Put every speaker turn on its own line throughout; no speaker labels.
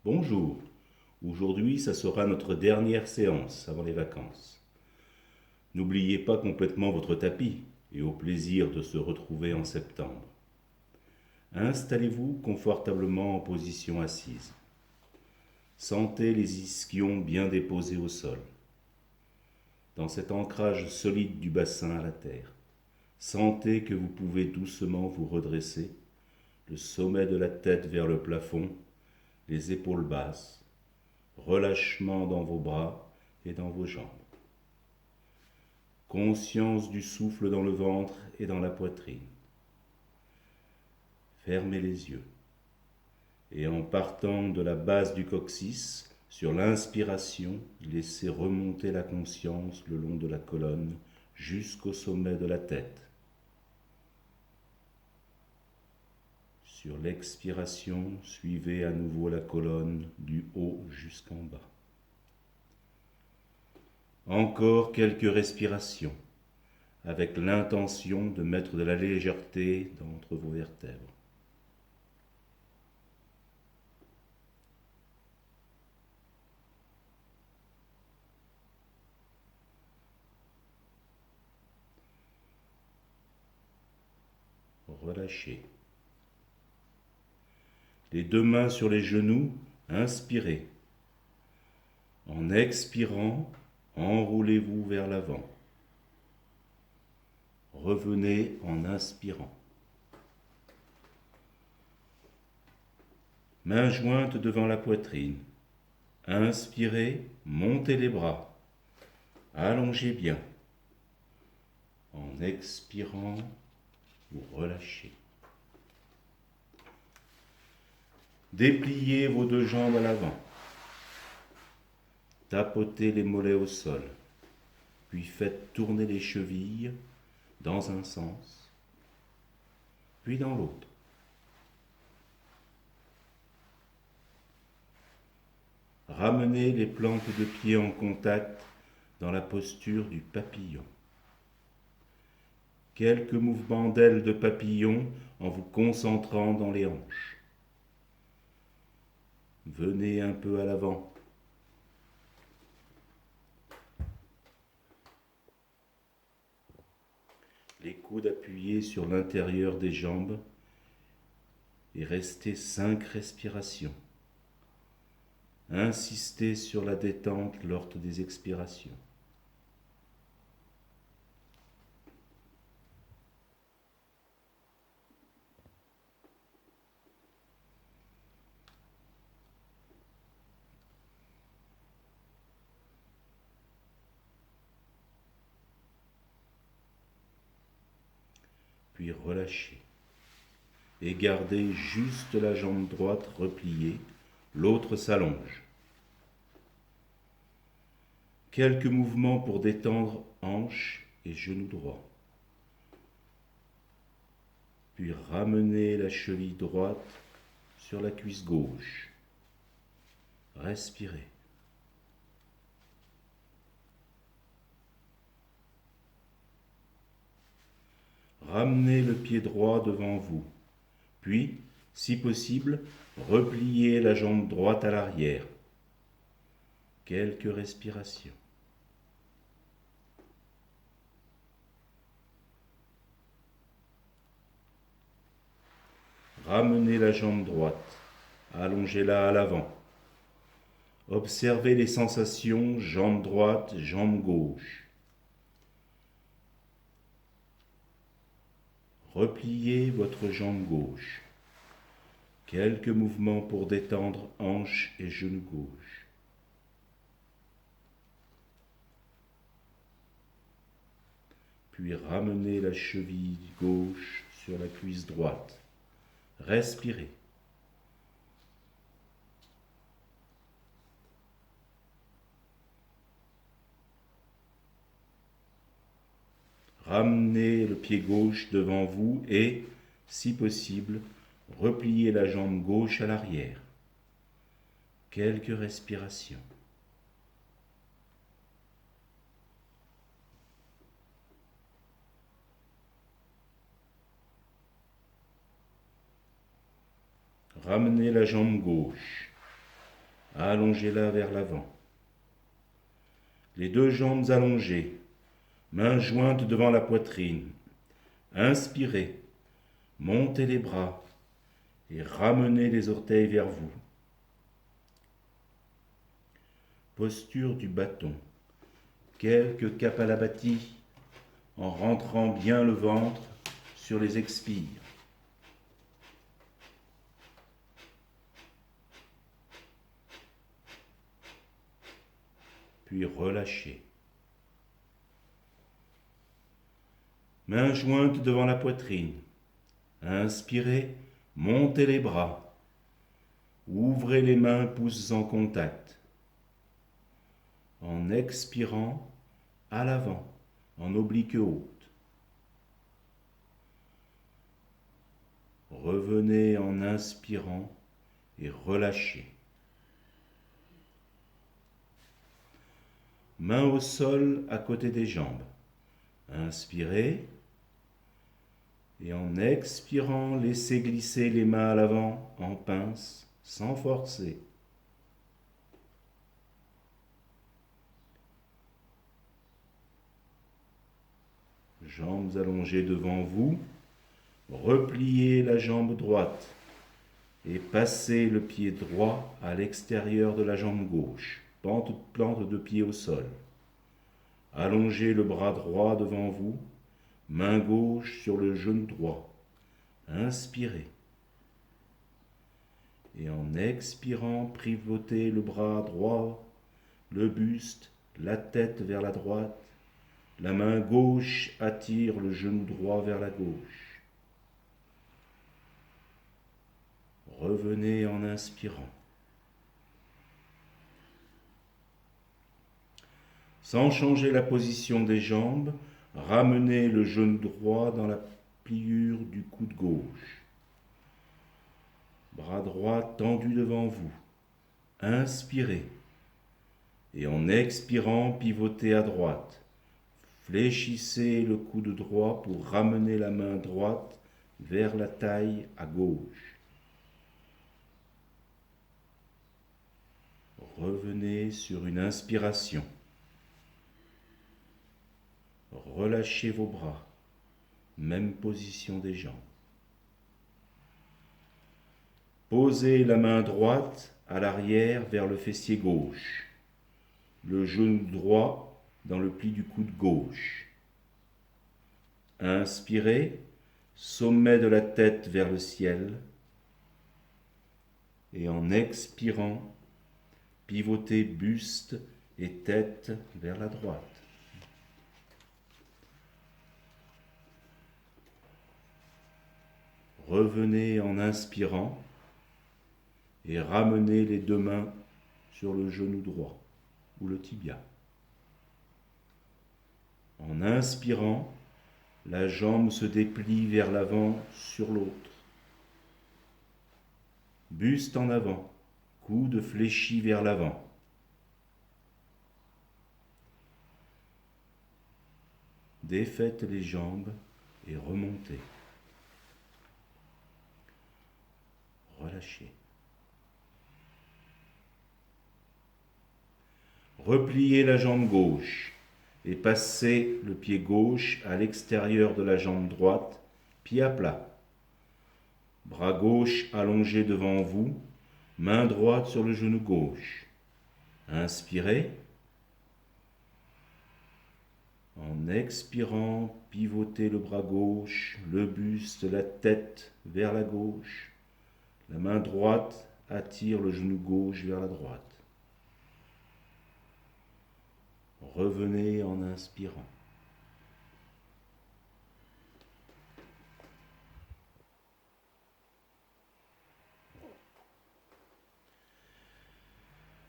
Bonjour, aujourd'hui ça sera notre dernière séance avant les vacances. N'oubliez pas complètement votre tapis et au plaisir de se retrouver en septembre. Installez-vous confortablement en position assise. Sentez les ischions bien déposés au sol. Dans cet ancrage solide du bassin à la terre, sentez que vous pouvez doucement vous redresser, le sommet de la tête vers le plafond, les épaules basses, relâchement dans vos bras et dans vos jambes. Conscience du souffle dans le ventre et dans la poitrine. Fermez les yeux et en partant de la base du coccyx, sur l'inspiration, laissez remonter la conscience le long de la colonne jusqu'au sommet de la tête. Sur l'expiration, suivez à nouveau la colonne du haut jusqu'en bas. Encore quelques respirations, avec l'intention de mettre de la légèreté entre vos vertèbres. Relâchez. Les deux mains sur les genoux, inspirez. En expirant, enroulez-vous vers l'avant. Revenez en inspirant. Mains jointes devant la poitrine. Inspirez, montez les bras. Allongez bien. En expirant, vous relâchez. Dépliez vos deux jambes à l'avant. Tapotez les mollets au sol. Puis faites tourner les chevilles dans un sens, puis dans l'autre. Ramenez les plantes de pied en contact dans la posture du papillon. Quelques mouvements d'ailes de papillon en vous concentrant dans les hanches. Venez un peu à l'avant. Les coudes appuyés sur l'intérieur des jambes et restez 5 respirations. Insistez sur la détente lors des expirations. Puis relâchez. Et gardez juste la jambe droite repliée, l'autre s'allonge. Quelques mouvements pour détendre hanches et genoux droits. Puis ramenez la cheville droite sur la cuisse gauche. Respirez. Ramenez le pied droit devant vous. Puis, si possible, repliez la jambe droite à l'arrière. Quelques respirations. Ramenez la jambe droite, allongez-la à l'avant. Observez les sensations jambe droite, jambe gauche. Repliez votre jambe gauche. Quelques mouvements pour détendre hanches et genoux gauche. Puis ramenez la cheville gauche sur la cuisse droite. Respirez. Ramenez le pied gauche devant vous et, si possible, repliez la jambe gauche à l'arrière. Quelques respirations. Ramenez la jambe gauche. allongez-la vers l'avant. Les deux jambes allongées, mains jointes devant la poitrine. Inspirez, montez les bras et ramenez les orteils vers vous. Posture du bâton. Quelques kapalabhati en rentrant bien le ventre sur les expires. Puis relâchez. Mains jointes devant la poitrine. Inspirez, montez les bras. Ouvrez les mains, pouces en contact. En expirant, à l'avant, en oblique haute. Revenez en inspirant et relâchez. Mains au sol à côté des jambes. Inspirez. Et en expirant, laissez glisser les mains à l'avant en pince, sans forcer. Jambes allongées devant vous, repliez la jambe droite et passez le pied droit à l'extérieur de la jambe gauche, plante de pied au sol. Allongez le bras droit devant vous, main gauche sur le genou droit. Inspirez. Et en expirant, pivotez le bras droit, le buste, la tête vers la droite. La main gauche attire le genou droit vers la gauche. Revenez en inspirant. Sans changer la position des jambes, ramenez le genou droit dans la pliure du coude gauche. Bras droit tendu devant vous. Inspirez. Et en expirant, pivotez à droite. Fléchissez le coude droit pour ramener la main droite vers la taille à gauche. Revenez sur une inspiration. Relâchez vos bras. Même position des jambes. Posez la main droite à l'arrière vers le fessier gauche. Le genou droit dans le pli du coude gauche. Inspirez, sommet de la tête vers le ciel. Et en expirant, pivotez buste et tête vers la droite. Revenez en inspirant et ramenez les deux mains sur le genou droit ou le tibia. En inspirant, la jambe se déplie vers l'avant sur l'autre. Buste en avant, coude fléchi vers l'avant. Défaites les jambes et remontez. Relâchez. Repliez la jambe gauche et passez le pied gauche à l'extérieur de la jambe droite, pied à plat. Bras gauche allongé devant vous, main droite sur le genou gauche. Inspirez. En expirant, pivotez le bras gauche, le buste, la tête vers la gauche. La main droite attire le genou gauche vers la droite. Revenez en inspirant.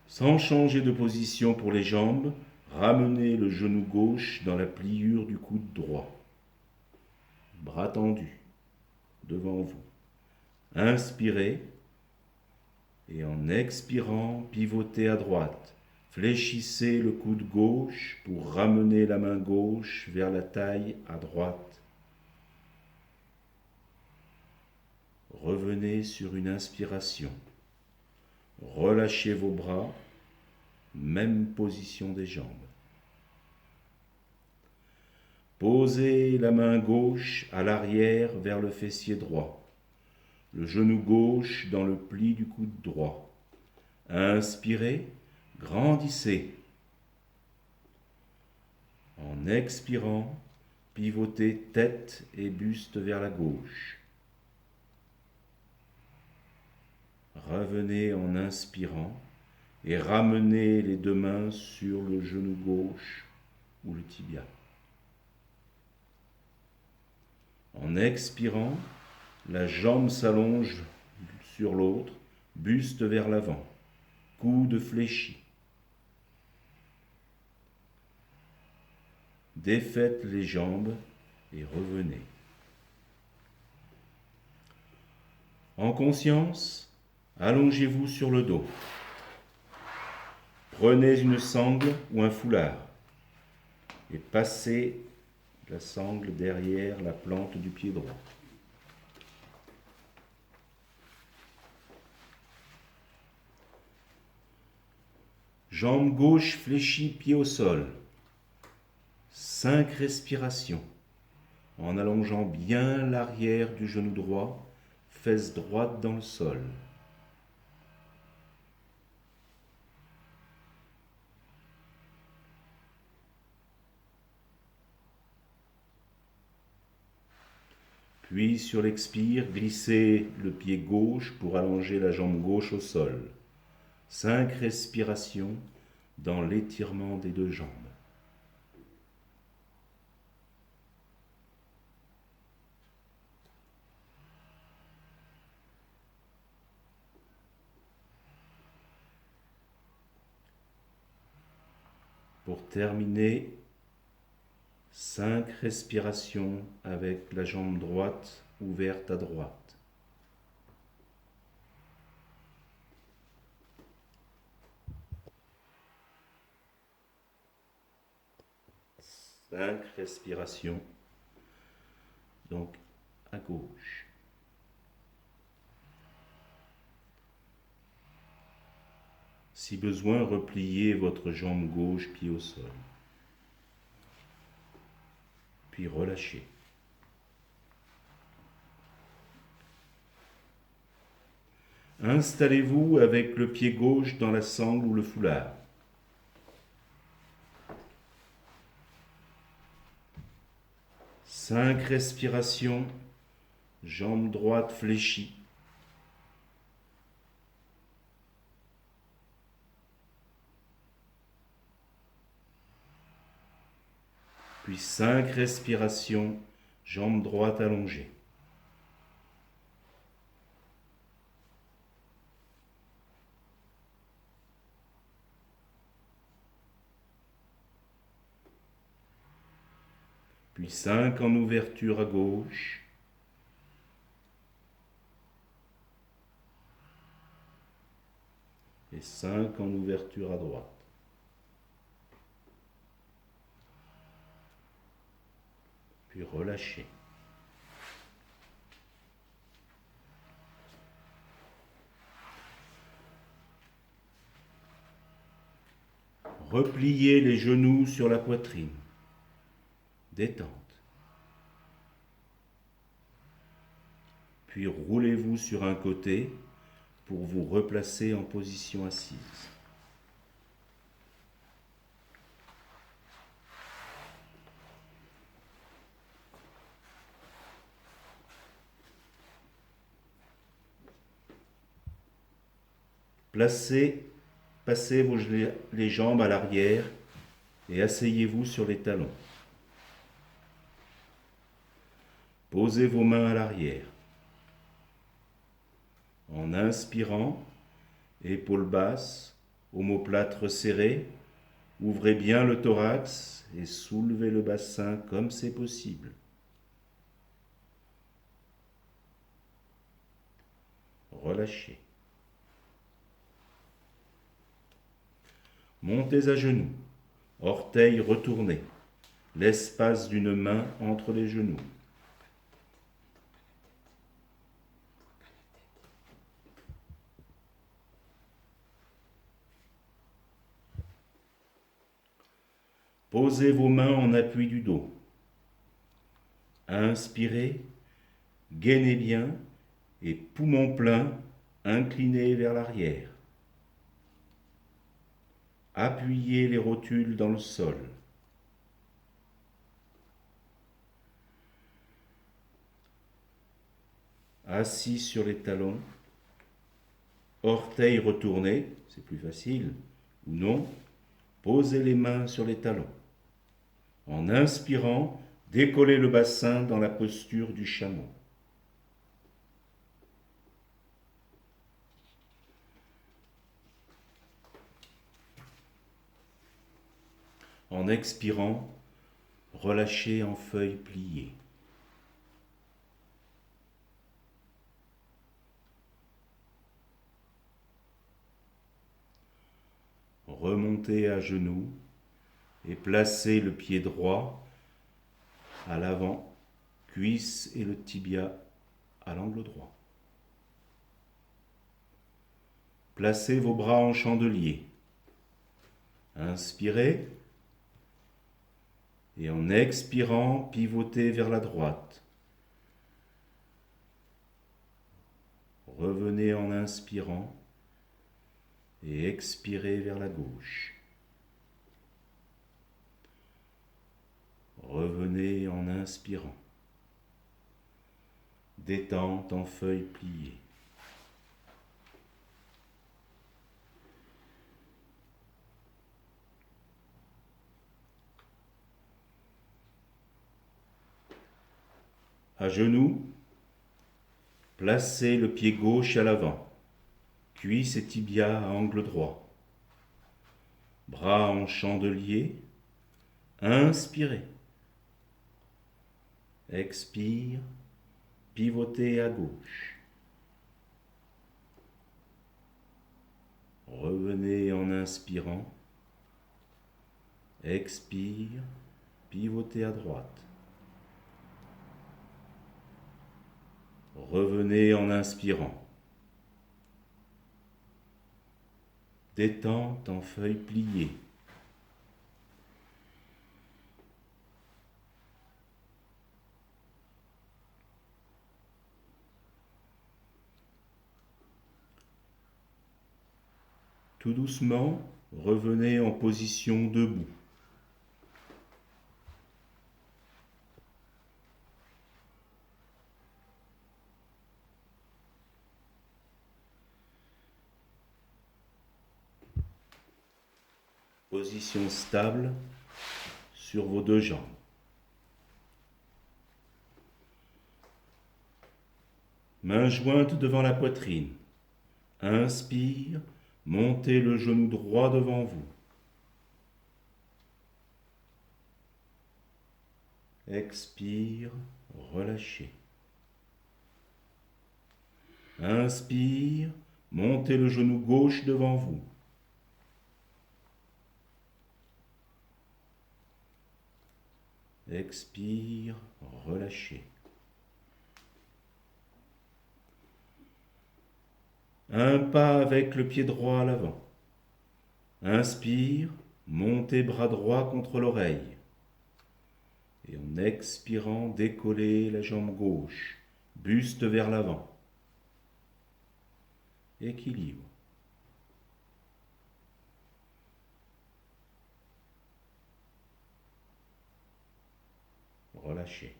Sans changer de position pour les jambes, ramenez le genou gauche dans la pliure du coude droit. Bras tendus devant vous. Inspirez et en expirant, pivotez à droite. Fléchissez le coude gauche pour ramener la main gauche vers la taille à droite. Revenez sur une inspiration. Relâchez vos bras, même position des jambes. Posez la main gauche à l'arrière vers le fessier droit, le genou gauche dans le pli du coude droit. Inspirez, grandissez. En expirant, pivotez tête et buste vers la gauche. Revenez en inspirant et ramenez les deux mains sur le genou gauche ou le tibia. En expirant, la jambe s'allonge sur l'autre, buste vers l'avant, coude fléchi. Défaites les jambes et revenez. En conscience, allongez-vous sur le dos. Prenez une sangle ou un foulard et passez la sangle derrière la plante du pied droit. Jambe gauche fléchie, pied au sol. 5 respirations en allongeant bien l'arrière du genou droit, fesse droite dans le sol. Puis sur l'expire, glissez le pied gauche pour allonger la jambe gauche au sol. 5 respirations dans l'étirement des deux jambes. Pour terminer, 5 respirations avec la jambe droite ouverte à droite. Cinq respirations, donc à gauche. Si besoin, repliez votre jambe gauche, pied au sol. Puis relâchez. Installez-vous avec le pied gauche dans la sangle ou le foulard. Cinq respirations, jambe droite fléchie. Puis 5 respirations, jambe droite allongée. Puis 5 en ouverture à gauche. Et 5 en ouverture à droite. Puis relâchez. Repliez les genoux sur la poitrine. Détente. Puis roulez-vous sur un côté pour vous replacer en position assise. Passez les jambes à l'arrière et asseyez-vous sur les talons. Posez vos mains à l'arrière. En inspirant, épaules basses, omoplate serrée, ouvrez bien le thorax et soulevez le bassin comme c'est possible. Relâchez. Montez à genoux, orteils retournés, l'espace d'une main entre les genoux. Posez vos mains en appui du dos. Inspirez, gainez bien et poumon plein, inclinez vers l'arrière. Appuyez les rotules dans le sol. Assis sur les talons, orteils retournés, c'est plus facile, ou non, posez les mains sur les talons. En inspirant, décollez le bassin dans la posture du chameau. En expirant, relâchez en feuilles pliées. Remontez à genoux et placez le pied droit à l'avant, cuisse et le tibia à l'angle droit. Placez vos bras en chandelier. Inspirez et en expirant, pivotez vers la droite. Revenez en inspirant et expirez vers la gauche. Revenez en inspirant. Détente en feuilles pliées. À genoux, placez le pied gauche à l'avant, cuisse et tibia à angle droit. Bras en chandelier, inspirez. Expire, pivotez à gauche. Revenez en inspirant. Expire, pivotez à droite. Revenez en inspirant. Détente en feuilles pliées. Tout doucement, revenez en position debout. Position stable sur vos deux jambes. Mains jointes devant la poitrine. Inspire, montez le genou droit devant vous. Expire, relâchez. Inspire, montez le genou gauche devant vous. Expire, relâchez. Un pas avec le pied droit à l'avant. Inspire, montez bras droit contre l'oreille. Et en expirant, décollez la jambe gauche, buste vers l'avant. Équilibre. Relâchez.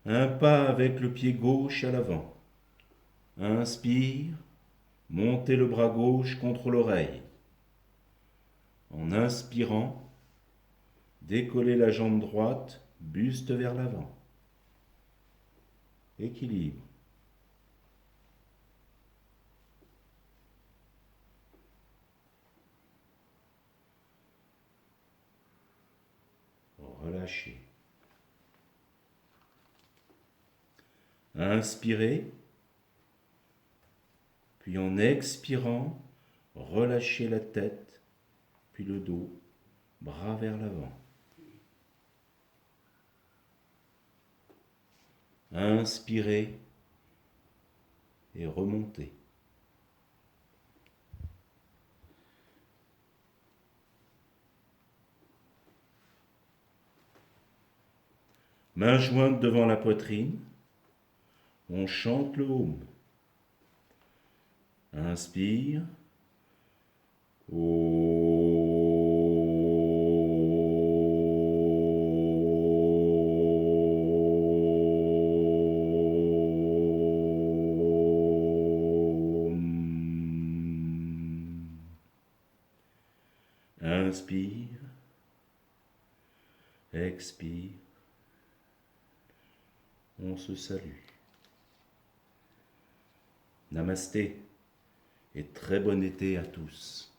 Un pas avec le pied gauche à l'avant. Inspire, montez le bras gauche contre l'oreille. En inspirant, décollez la jambe droite, buste vers l'avant. Équilibre. Relâchez. Inspirez, puis en expirant, relâchez la tête, puis le dos, bras vers l'avant. Inspirez et remontez. Mains jointes devant la poitrine, on chante le Om. Inspire. Inspire, expire, on se salue. Namasté et très bon été à tous.